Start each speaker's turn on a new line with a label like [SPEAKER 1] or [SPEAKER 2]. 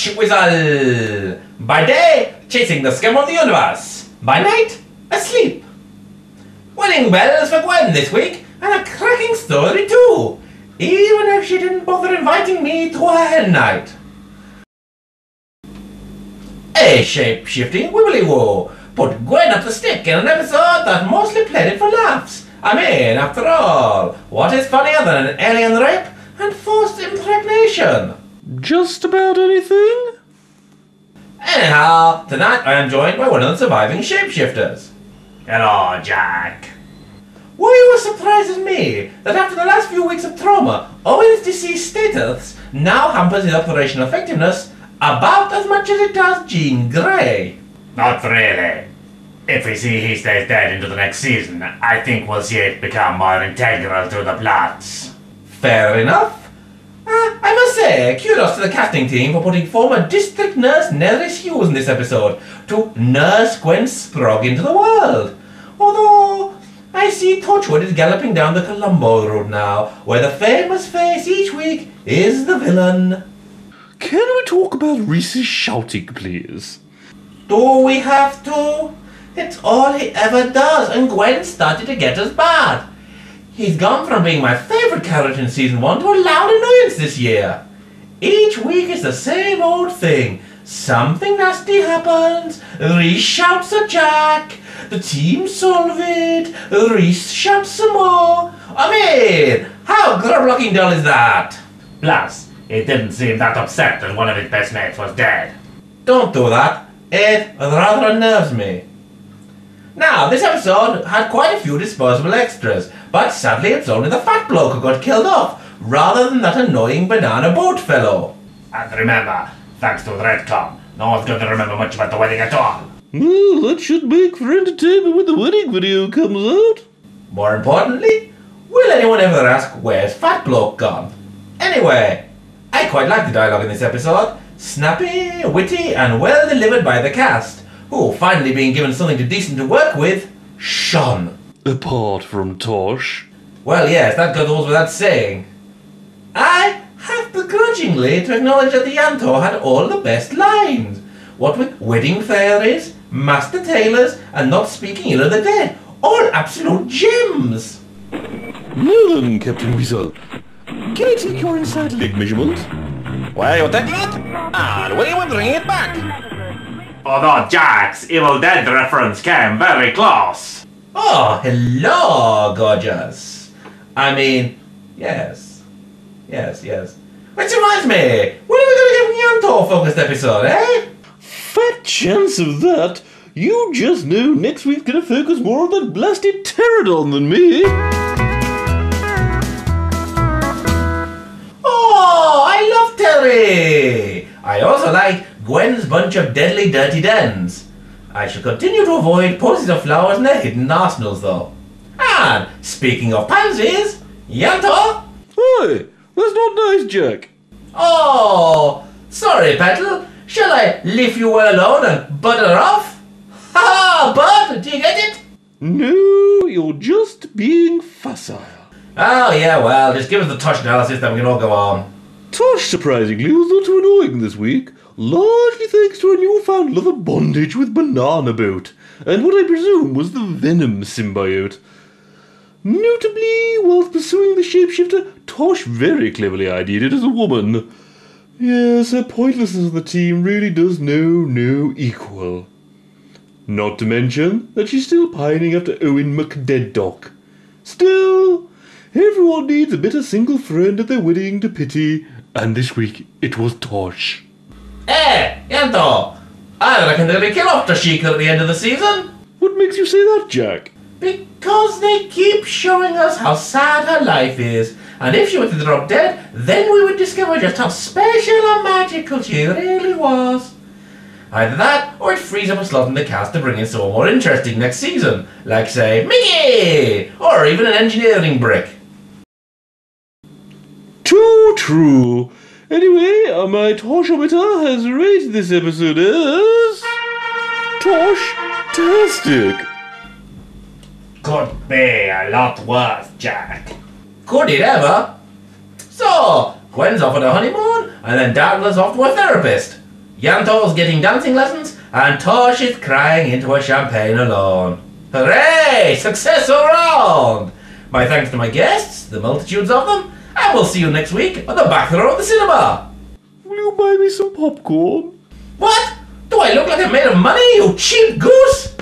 [SPEAKER 1] Tosh, Weasel! By day, chasing the scum of the universe. By night, asleep. Wedding bells for Gwen this week, and a cracking story too, even if she didn't bother inviting me to her hen night. A shape-shifting wibbly-woo put Gwen up the stick in an episode that mostly played it for laughs. I mean, after all, what is funnier than an alien rape and forced impregnation?
[SPEAKER 2] Just about anything?
[SPEAKER 1] Anyhow, tonight I am joined by one of the surviving shapeshifters. Hello, Jack. Were you as surprised as me that after the last few weeks of trauma, Owen's deceased status now hampers his operational effectiveness about as much as it does Jean Grey?
[SPEAKER 3] Not really. If we see he stays dead into the next season, I think we'll see it become more integral to the plots.
[SPEAKER 1] Fair enough. I must say, kudos to the casting team for putting former District Nurse Nerys Hughes in this episode to nurse Gwen Sprogg into the world. Although, I see Torchwood is galloping down the Columbo road now, where the famous face each week is the villain.
[SPEAKER 2] Can we talk about Reese's shouting, please?
[SPEAKER 1] Do we have to? It's all he ever does, and Gwen started to get us bad. He's gone from being my favourite character in Season 1 to a loud annoyance this year. Each week is the same old thing. Something nasty happens, Reese shouts at Jack, the team solve it, Reese shouts some more. I mean, how grub-looking dull is that?
[SPEAKER 3] Plus, it didn't seem that upset that one of his best mates was dead.
[SPEAKER 1] Don't do that. It rather unnerves me. Now, this episode had quite a few disposable extras, but sadly it's only the fat bloke who got killed off, rather than that annoying banana boat fellow.
[SPEAKER 3] And remember, thanks to the retcon, no one's going to remember much about the wedding at all.
[SPEAKER 2] Well, that should make for entertainment when the wedding video comes out.
[SPEAKER 1] More importantly, will anyone ever ask where's fat bloke gone? Anyway, I quite like the dialogue in this episode. Snappy, witty, and well delivered by the cast, who, finally being given something decent to work with, shone.
[SPEAKER 2] Apart from Tosh.
[SPEAKER 1] Well, yes, that goes without saying. I have begrudgingly to acknowledge that the Yanto had all the best lines. What with wedding fairies, master tailors, and not speaking ill of the dead. All absolute gems.
[SPEAKER 2] Now then, Captain Weasel, can I take your inside leg measurement?
[SPEAKER 1] Why, you take it? And when you want to bring it back?
[SPEAKER 3] Although Jack's Evil Dead reference came very close.
[SPEAKER 1] Oh, hello, gorgeous. I mean, yes. Which reminds me, when are we going to get a Yanto-focused episode, eh?
[SPEAKER 2] Fat chance of that. You just know next week's gonna focus more on that blasted pterodon than me.
[SPEAKER 1] Oh, I love Terry. I also like Gwen's bunch of deadly dirty dens. I shall continue to avoid posies of flowers in their hidden arsenals, though. And speaking of pansies, Yanto.
[SPEAKER 2] Hey, that's not nice, Jack.
[SPEAKER 1] Oh, sorry, Petal. Shall I leave you well alone and butter off? Ha ha, bud, do you get it?
[SPEAKER 2] No, you're just being facile.
[SPEAKER 1] Oh, yeah, well, just give us the Tosh analysis, then we can all go on.
[SPEAKER 2] Tosh, surprisingly, was not too annoying this week, largely thanks to a newfound love of bondage with Banana Boat, and what I presume was the Venom symbiote. Notably, whilst pursuing the shapeshifter, Tosh very cleverly ideated it as a woman. Yes, her pointlessness of the team really does know no equal. Not to mention that she's still pining after Owen McDeaddock. Still, everyone needs a better single friend at their wedding to pity, and this week it was Tosh.
[SPEAKER 1] Hey, Yanto, I reckon they'll be kill off Toshika at the end of the season.
[SPEAKER 2] What makes you say that, Jack?
[SPEAKER 1] Because they keep showing us how sad her life is, and if she were to drop dead, then we would discover just how special and magical she really was. Either that, or it frees up a slot in the cast to bring in someone more interesting next season, like, say, Mickey, or even an engineering brick.
[SPEAKER 2] Too true. Anyway, my Toshometer has rated this episode as Tosh-tastic.
[SPEAKER 3] Could be a lot worse, Jack.
[SPEAKER 1] Could it ever? So, Gwen's off on a honeymoon, and then Douglas off to a therapist. Yanto's getting dancing lessons, and Tosh is crying into a champagne alone. Hooray! Success all round! My thanks to my guests, the multitudes of them, and we'll see you next week at the back row of the cinema.
[SPEAKER 2] Will you buy me some popcorn?
[SPEAKER 1] What? Do I look like I'm made of money, you cheap goose?